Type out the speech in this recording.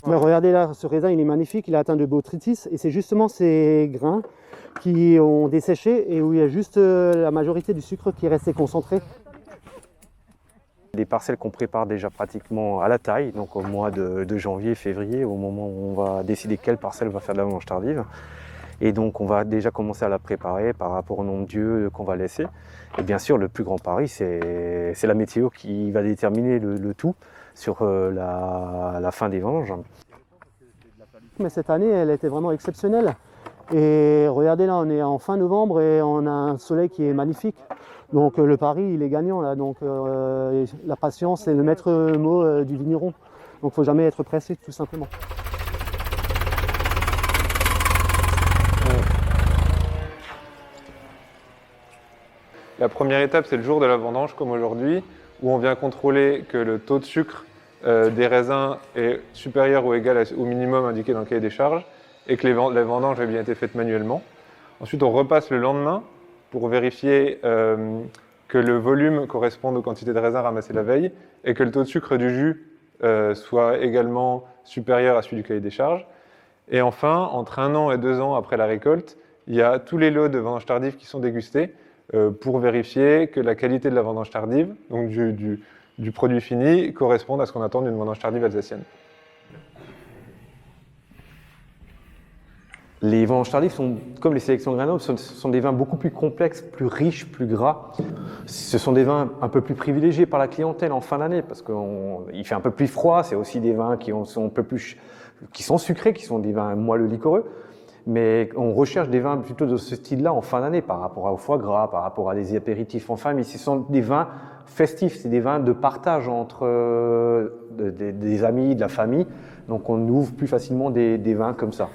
Mais regardez là, ce raisin il est magnifique, il a atteint de botrytis et c'est justement ces grains qui ont desséché et où il y a juste la majorité du sucre qui est resté concentré. Des parcelles qu'on prépare déjà pratiquement à la taille, donc au mois de janvier, février, au moment où on va décider quelle parcelle va faire de la vendange tardive. Et donc on va déjà commencer à la préparer par rapport au nombre d'yeux qu'on va laisser. Et bien sûr, le plus grand pari, c'est la météo qui va déterminer le tout sur la fin des vendanges. Mais cette année, elle était vraiment exceptionnelle. Et regardez là, on est en fin novembre et on a un soleil qui est magnifique. Donc le pari, il est gagnant là. Donc la patience est le maître mot du vigneron. Donc il ne faut jamais être pressé, tout simplement. La première étape, c'est le jour de la vendange, comme aujourd'hui, où on vient contrôler que le taux de sucre des raisins est supérieur ou égal au minimum indiqué dans le cahier des charges et que la vendange a bien été faite manuellement. Ensuite, on repasse le lendemain pour vérifier que le volume corresponde aux quantités de raisins ramassées la veille et que le taux de sucre du jus soit également supérieur à celui du cahier des charges. Et enfin, entre 1 an et 2 ans après la récolte, il y a tous les lots de vendange tardive qui sont dégustés pour vérifier que la qualité de la vendange tardive, donc du produit fini, corresponde à ce qu'on attend d'une vendange tardive alsacienne. Les vendanges tardives sont, comme les sélections Grenoble, sont des vins beaucoup plus complexes, plus riches, plus gras. Ce sont des vins un peu plus privilégiés par la clientèle en fin d'année parce qu'il fait un peu plus froid. C'est aussi des vins qui sont sucrés, qui sont des vins moelleux liquoreux. Mais on recherche des vins plutôt de ce style-là en fin d'année par rapport au foie gras, par rapport à des apéritifs en famille. Ce sont des vins festifs, c'est des vins de partage entre des amis, de la famille. Donc on ouvre plus facilement des vins comme ça.